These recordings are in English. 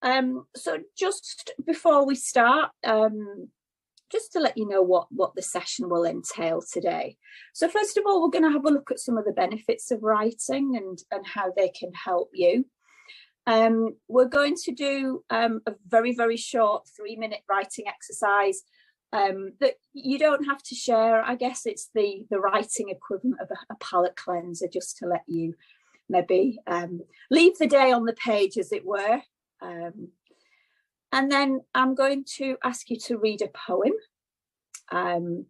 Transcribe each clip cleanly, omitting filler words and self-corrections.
So just before we start, just to let you know what the session will entail today. So first of all, we're going to have a look at some of the benefits of writing and how they can help you. We're going to do a very, very short 3-minute writing exercise that you don't have to share. I guess it's the writing equivalent of a palate cleanser, just to let you maybe leave the day on the page, as it were. And then I'm going to ask you to read a poem and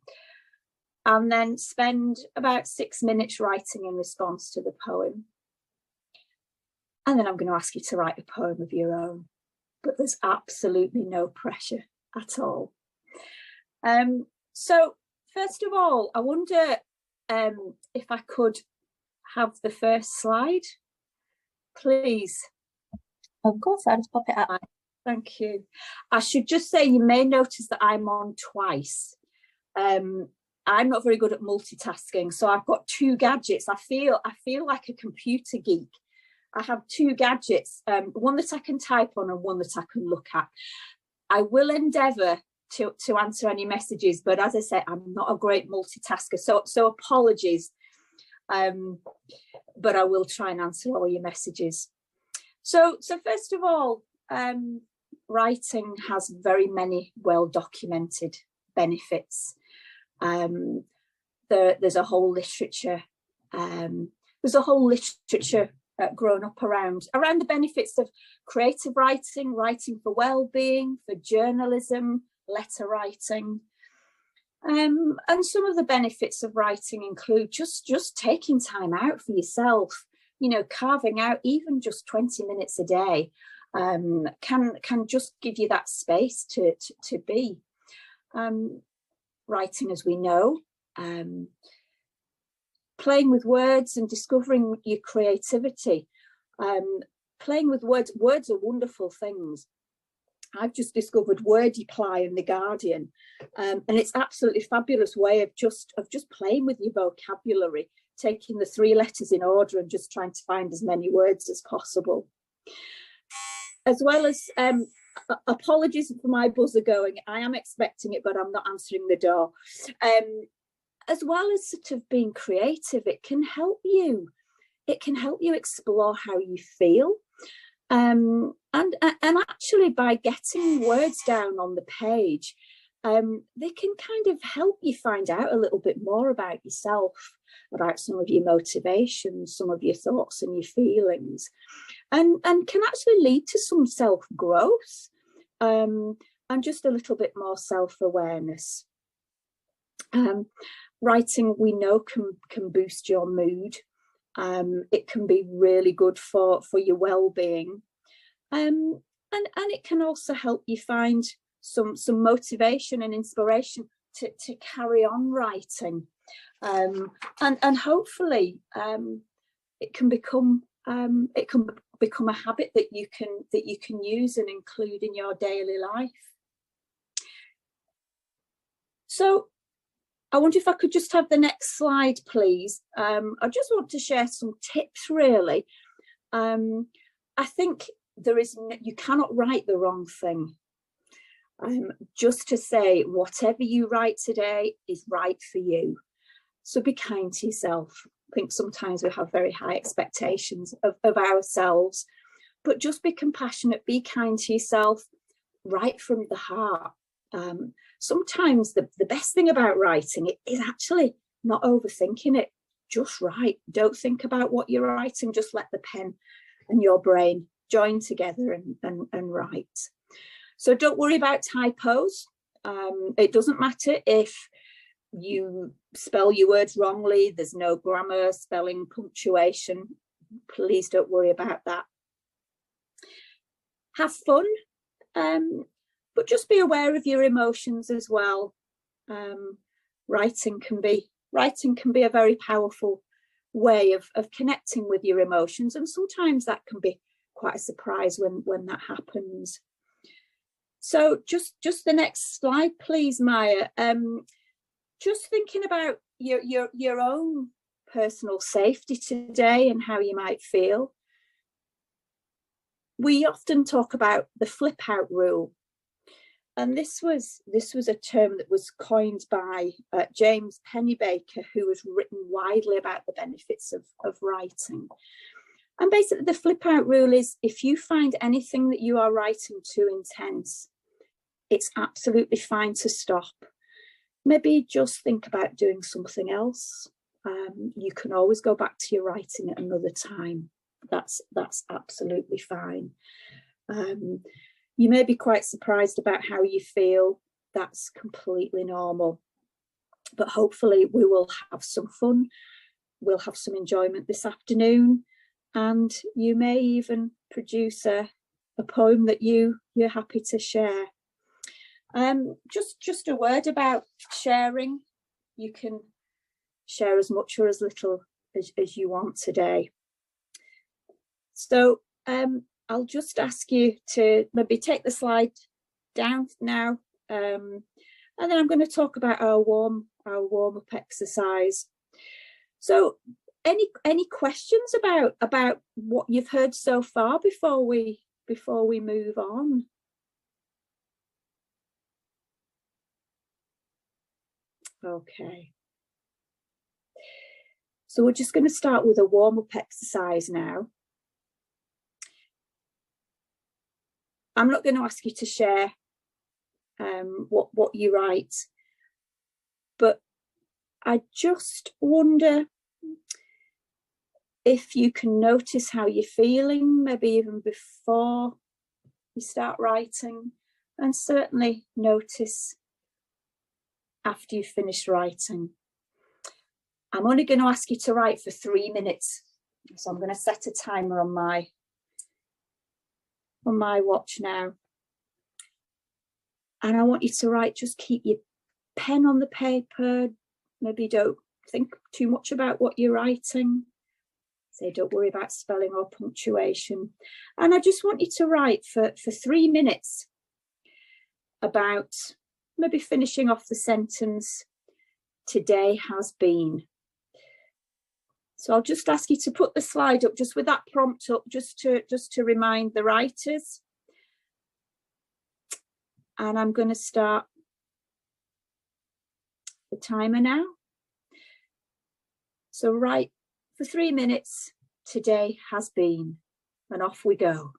then spend about 6 minutes writing in response to the poem. And then I'm going to ask you to write a poem of your own, but there's absolutely no pressure at all. So first of all, I wonder if I could have the first slide, please. Of course, I'll just pop it up. Thank you. I should just say, you may notice that I'm on twice. I'm not very good at multitasking, so I've got 2 gadgets. I feel like a computer geek. I have 2 gadgets, one that I can type on and one that I can look at. I will endeavour to answer any messages, but as I say, I'm not a great multitasker, so apologies. But I will try and answer all your messages. So first of all, writing has very many well-documented benefits. There's a whole literature. Grown up around the benefits of creative writing, writing for well-being, for journalism, letter writing. And some of the benefits of writing include just taking time out for yourself, carving out even just 20 minutes a day can just give you that space to be. Writing, as we know, playing with words and discovering your creativity. Playing with words are wonderful things. I've just discovered Wordiply in The Guardian, and it's absolutely fabulous way of just playing with your vocabulary, taking the 3 letters in order and just trying to find as many words as possible. As well as, apologies for my buzzer going, I am expecting it, but I'm not answering the door. As well as sort of being creative, it can help you explore how you feel. And actually, by getting words down on the page, they can kind of help you find out a little bit more about yourself, about some of your motivations, some of your thoughts and your feelings, and can actually lead to some self-growth and just a little bit more self-awareness. Writing, we know, can boost your mood. It can be really good for your well-being, and it can also help you find some motivation and inspiration to carry on writing, and hopefully it can become a habit that you can use and include in your daily life. So I wonder if I could just have the next slide, please. I just want to share some tips, really. I think you cannot write the wrong thing. Just to say, whatever you write today is right for you. So be kind to yourself. I think sometimes we have very high expectations of ourselves, but just be compassionate, be kind to yourself, write from the heart. Sometimes the best thing about writing is actually not overthinking it. Just write. Don't think about what you're writing. Just let the pen and your brain join together and write. So don't worry about typos. It doesn't matter if you spell your words wrongly. There's no grammar, spelling, punctuation. Please don't worry about that. Have fun. But just be aware of your emotions as well. Writing can be a very powerful way of connecting with your emotions, and sometimes that can be quite a surprise when that happens. So just the next slide, please, Maya. Just thinking about your own personal safety today and how you might feel. we often talk about the flip out rule. And this was a term that was coined by James Pennebaker, who has written widely about the benefits of writing. And basically the flip out rule is, if you find anything that you are writing too intense, it's absolutely fine to stop. Maybe just think about doing something else. You can always go back to your writing at another time. That's absolutely fine. You may be quite surprised about how you feel. That's completely normal. But hopefully we will have some fun. We'll have some enjoyment this afternoon. And you may even produce a poem that you're happy to share. Just a word about sharing. You can share as much or as little as you want today. So I'll just ask you to maybe take the slide down now, and then I'm going to talk about our warm-up exercise. So any questions about what you've heard so far before we move on? Okay. So we're just going to start with a warm-up exercise now. I'm not going to ask you to share what you write, but I just wonder if you can notice how you're feeling, maybe even before you start writing, and certainly notice after you've finished writing. I'm only going to ask you to write for 3 minutes, so I'm going to set a timer on my watch now. And I want you to write, just keep your pen on the paper, maybe don't think too much about what you're writing. Say, don't worry about spelling or punctuation. And I just want you to write for 3 minutes about maybe finishing off the sentence, today has been. So I'll just ask you to put the slide up just with that prompt up, just to remind the writers. And I'm going to start the timer now. So write for 3 minutes, today has been, and off we go.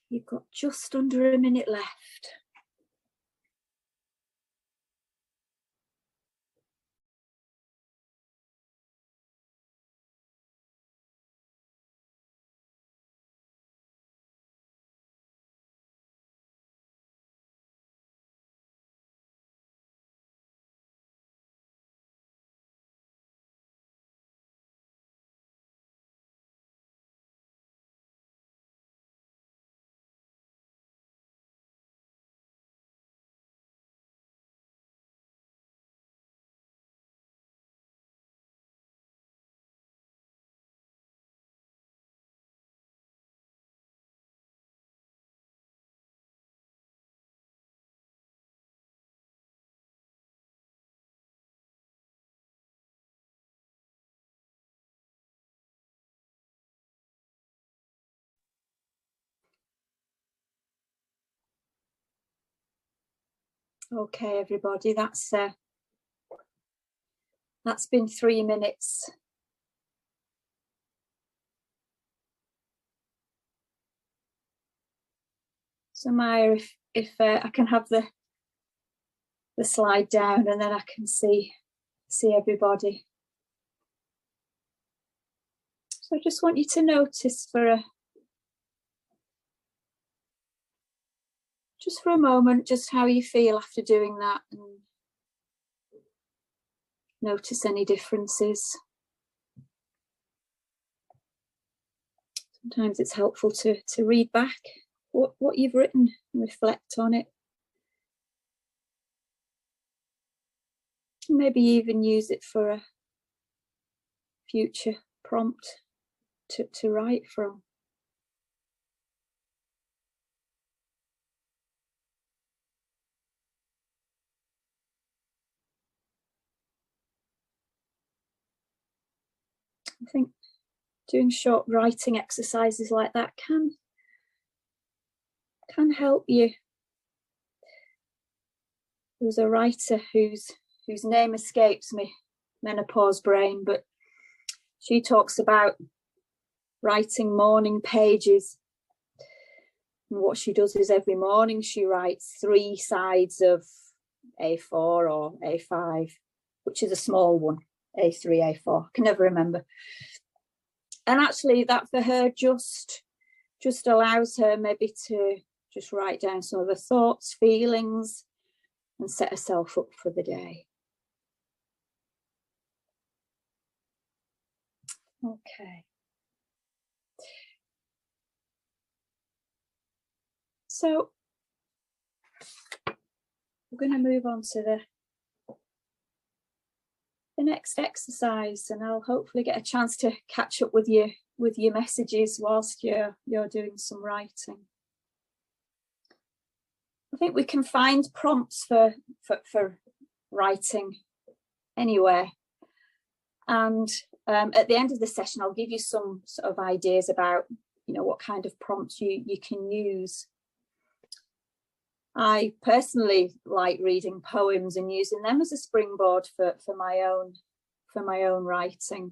You've got just under a minute left. Okay, everybody, that's been 3 minutes. So Maya, if I can have the slide down, and then I can see everybody. So I just want you to notice just for a moment, just how you feel after doing that, and notice any differences. Sometimes it's helpful to read back what you've written and reflect on it. Maybe even use it for a future prompt to write from. I think doing short writing exercises like that can help you. There was a writer whose name escapes me, menopause brain, but she talks about writing morning pages. And what she does is every morning she writes 3 sides of A4 or A5, which is a small one, A3, A4, I can never remember. And actually that for her just allows her maybe to just write down some of her thoughts, feelings, and set herself up for the day. Okay. So we're going to move on to the next exercise, and I'll hopefully get a chance to catch up with your messages whilst you're doing some writing. I think we can find prompts for writing anywhere, and at the end of the session I'll give you some sort of ideas about what kind of prompts you can use. I personally like reading poems and using them as a springboard for my own writing.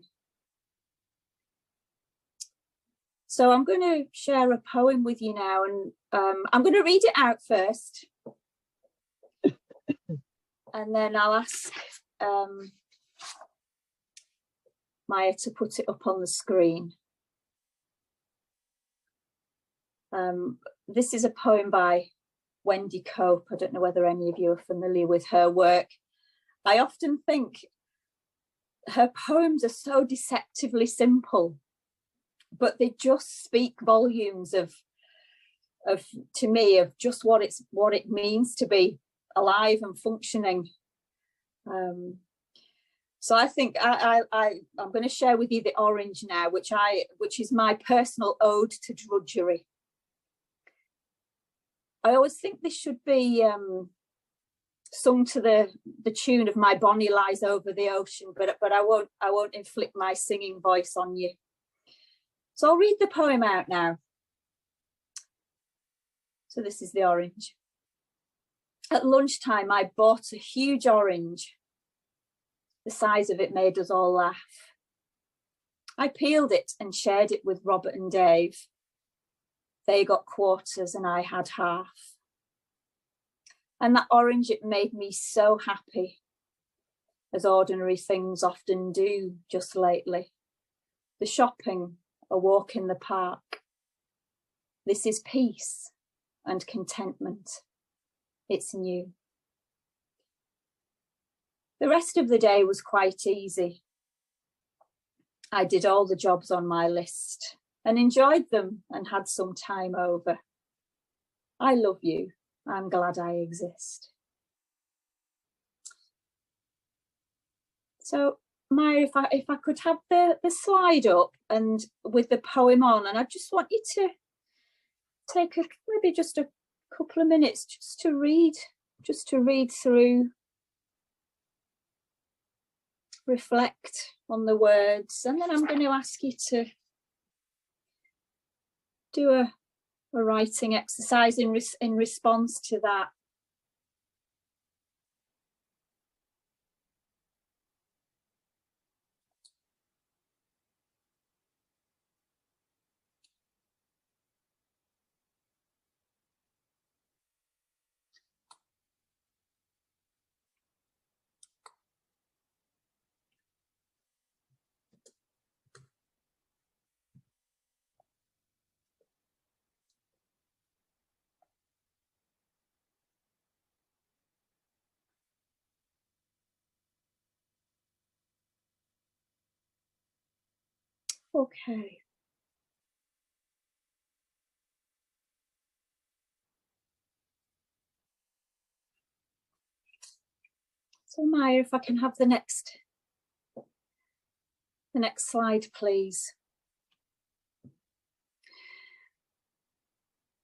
So I'm going to share a poem with you now, and I'm going to read it out first, and then I'll ask Maya to put it up on the screen. This is a poem by Wendy Cope. I don't know whether any of you are familiar with her work. I often think her poems are so deceptively simple, but they just speak volumes of to me of just what it means to be alive and functioning. So I think I'm going to share with you the Orange now, which is my personal ode to drudgery. I always think this should be sung to the tune of My Bonnie Lies Over the Ocean, but I won't inflict my singing voice on you. So I'll read the poem out now. So this is the Orange. At lunchtime, I bought a huge orange. The size of it made us all laugh. I peeled it and shared it with Robert and Dave. They got quarters and I had half. And that orange, it made me so happy, as ordinary things often do just lately. The shopping, a walk in the park. This is peace and contentment. It's new. The rest of the day was quite easy. I did all the jobs on my list and enjoyed them and had some time over. I love you. I'm glad I exist. So Maya, if I could have the slide up and with the poem on, and I just want you to take maybe just a couple of minutes just to read through, reflect on the words, and then I'm going to ask you to do a writing exercise in response to that. Okay. So Maya, if I can have the next slide, please.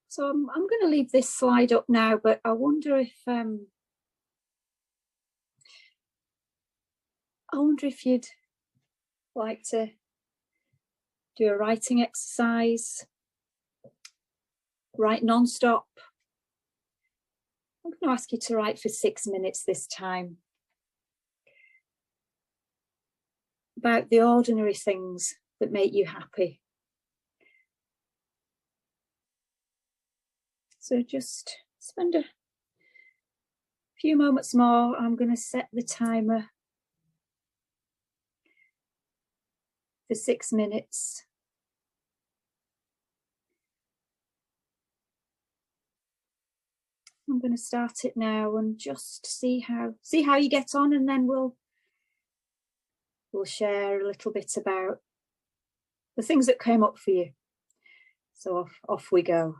So I'm going to leave this slide up now, but I wonder if you'd like to do a writing exercise, write non-stop. I'm going to ask you to write for 6 minutes this time about the ordinary things that make you happy. So just spend a few moments more. I'm going to set the timer for 6 minutes. I'm going to start it now and just see how you get on, and then we'll share a little bit about the things that came up for you. So off we go.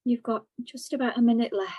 You've got just about a minute left.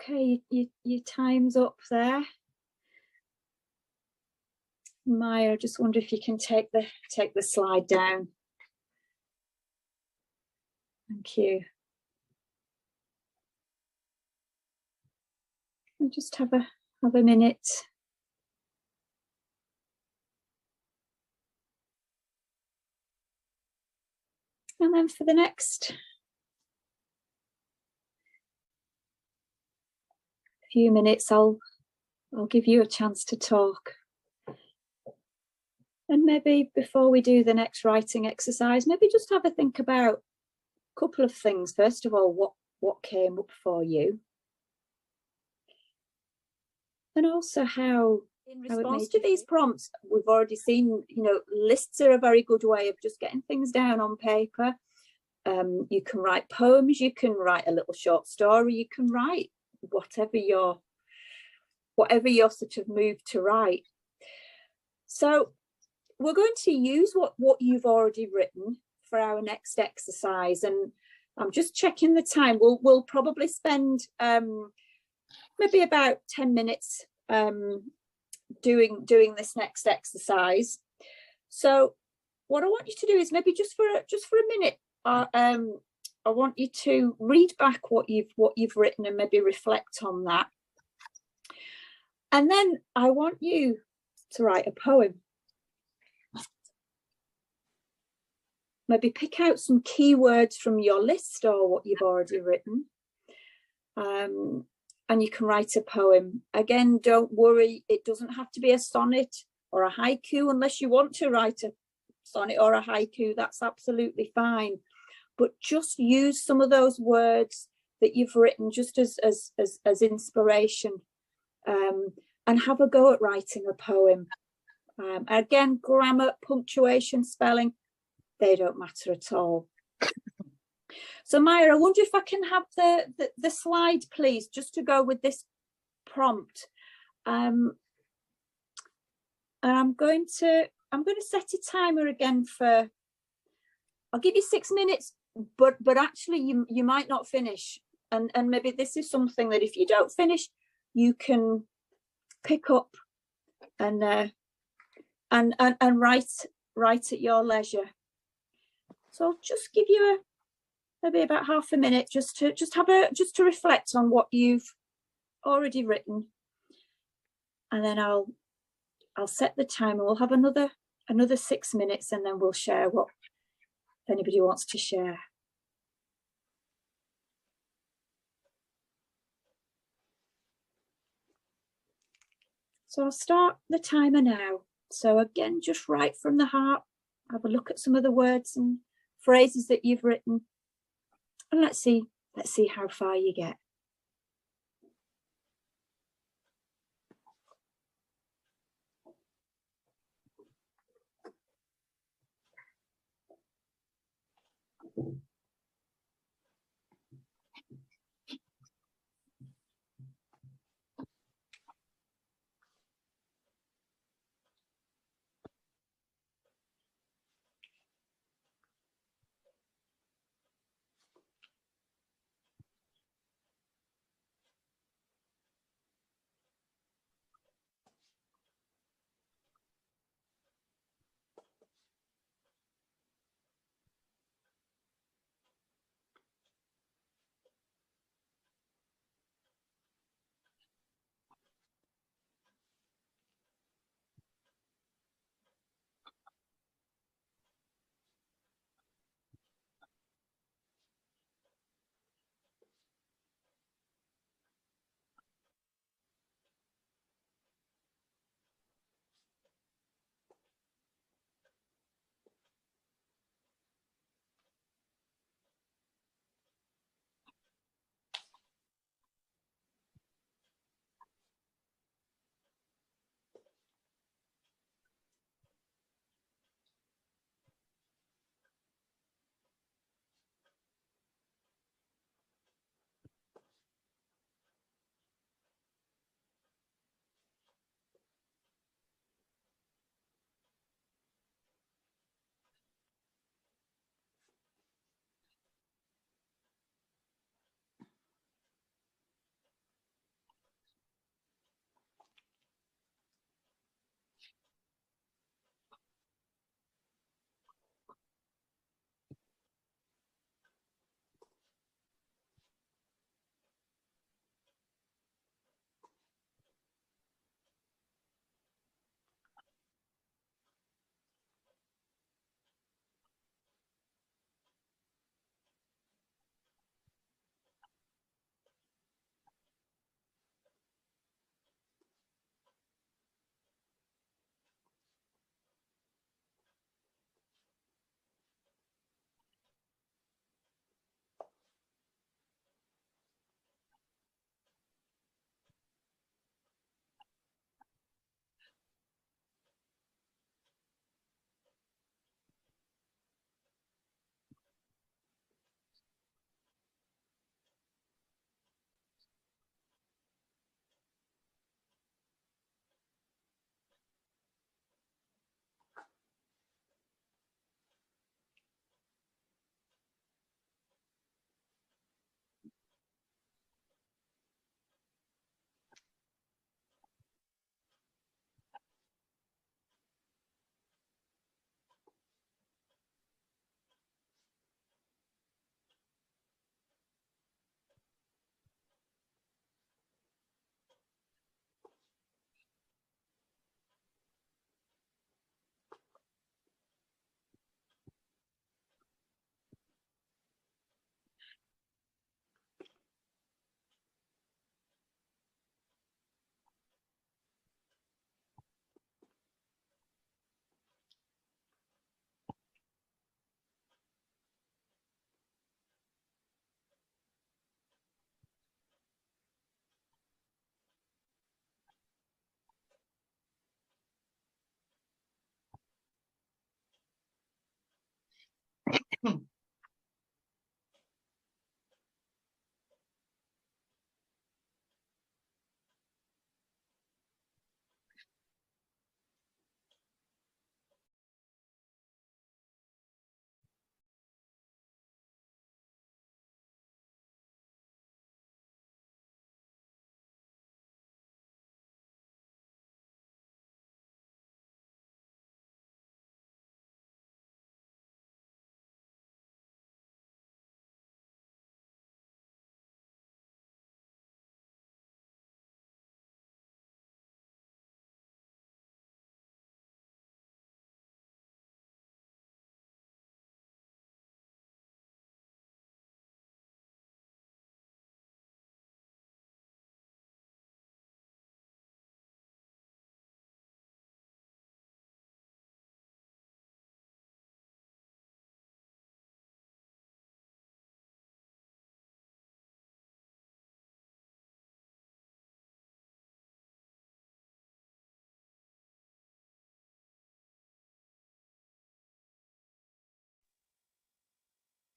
Okay, your time's up there. Maya, I just wonder if you can take the slide down. Thank you. And just have a minute. And then for the next few minutes, I'll give you a chance to talk. And maybe before we do the next writing exercise, maybe just have a think about a couple of things. First of all, what came up for you? And also how, in response to these prompts, we've already seen, lists are a very good way of just getting things down on paper. You can write poems, you can write a little short story, you can write whatever you're sort of moved to write. So we're going to use what you've already written for our next exercise, and I'm just checking the time. We'll probably spend maybe about 10 minutes doing this next exercise. So what I want you to do is maybe just for a minute, I want you to read back what you've written and maybe reflect on that. And then I want you to write a poem. Maybe pick out some keywords from your list or what you've already written. And you can write a poem. Again, don't worry, it doesn't have to be a sonnet or a haiku unless you want to write a sonnet or a haiku, that's absolutely fine. But just use some of those words that you've written just as inspiration, and have a go at writing a poem. Again, grammar, punctuation, spelling, they don't matter at all. So Maya, I wonder if I can have the slide, please, just to go with this prompt. And I'm going to set a timer again for, I'll give you 6 minutes, but actually you might not finish. And maybe this is something that if you don't finish, you can pick up and write at your leisure. So I'll just give you maybe about half a minute just to reflect on what you've already written, and then I'll set the timer. We'll have another 6 minutes, and then we'll share what if anybody wants to share. So I'll start the timer now. So again, just write from the heart. Have a look at some of the words and phrases that you've written, and let's see how far you get.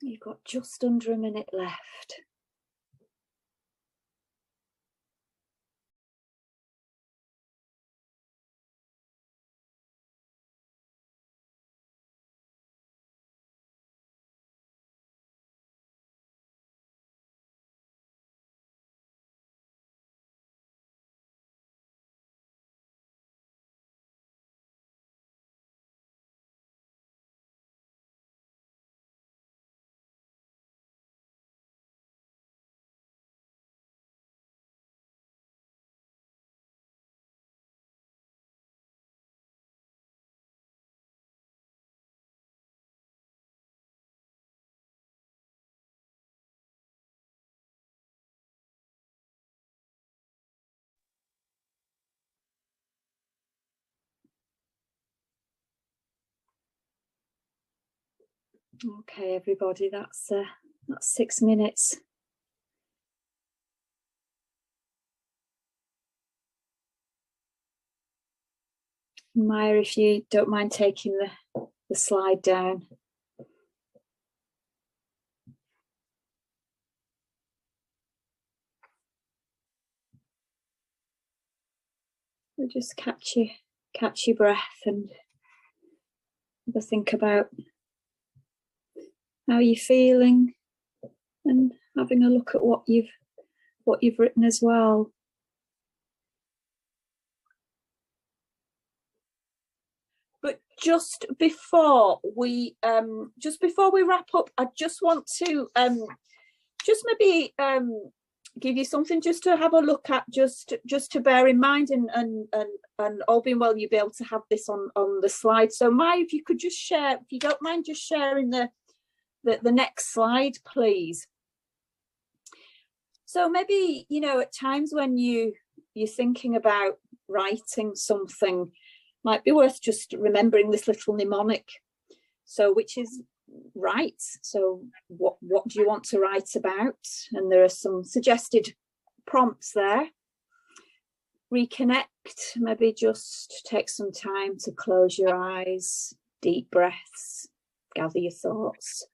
You've got just under a minute left. Okay, everybody, that's 6 minutes. Maya, if you don't mind taking the slide down. We'll just catch your breath and have a think about how you're feeling, and having a look at what you've written as well. But just before we wrap up, I just want to just maybe give you something just to have a look at, just to bear in mind, and all being well, you'll be able to have this on the slide. So Maya, if you could just share, if you don't mind just sharing the next slide, please. So maybe, you know, at times when you're thinking about writing something, might be worth just remembering this little mnemonic. So, which is write. So what do you want to write about? And there are some suggested prompts there. Reconnect, maybe just take some time to close your eyes, deep breaths, gather your thoughts.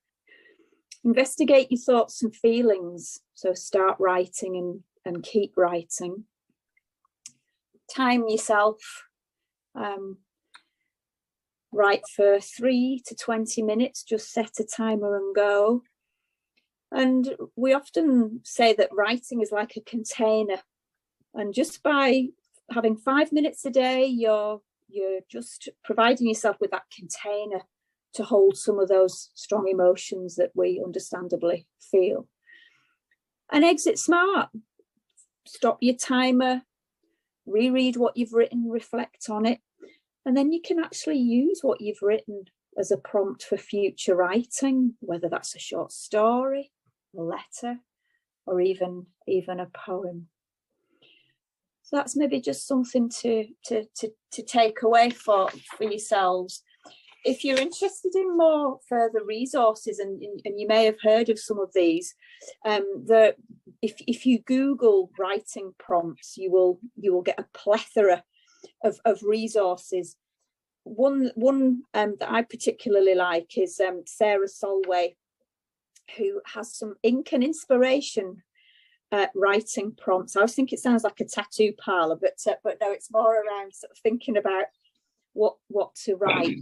Investigate your thoughts and feelings. So start writing and keep writing. Time yourself. Write for 3 to 20 minutes, just set a timer and go. And we often say that writing is like a container, and just by having 5 minutes a day, you're just providing yourself with that container to hold some of those strong emotions that we understandably feel. And exit smart. Stop your timer, reread what you've written, reflect on it, and then you can actually use what you've written as a prompt for future writing, whether that's a short story, a letter, or even a poem. So that's maybe just something to take away for yourselves. If you're interested in more further resources, and you may have heard of some of these, if you Google writing prompts, you will get a plethora of resources. One that I particularly like is Sarah Solway, who has some ink and inspiration writing prompts. I always think it sounds like a tattoo parlor, but no, it's more around sort of thinking about what to write.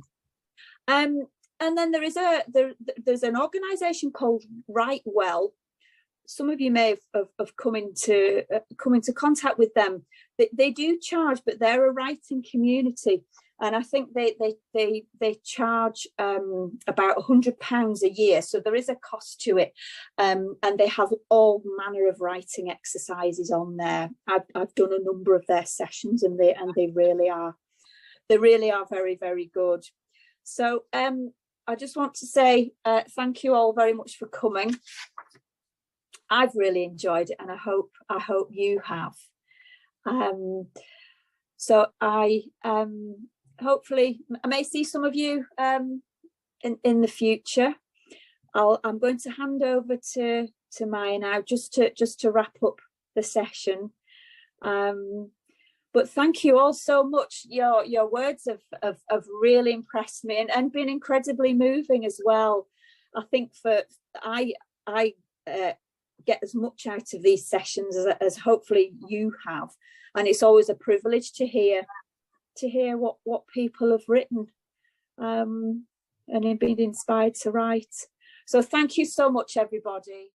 And then there's an organisation called Write Well. Some of you may have come into contact with them. They do charge, but they're a writing community, and I think they charge about £100 a year. So there is a cost to it, and they have all manner of writing exercises on there. I've done a number of their sessions, and they really are very, very good. So I just want to say thank you all very much for coming. I've really enjoyed it, and I hope you have. So I hopefully I may see some of you in the future. I'm going to hand over to Maya now, just to wrap up the session. But thank you all so much. Your words have really impressed me and been incredibly moving as well. I think I get as much out of these sessions as hopefully you have, and it's always a privilege to hear what people have written, and been inspired to write. So thank you so much, everybody.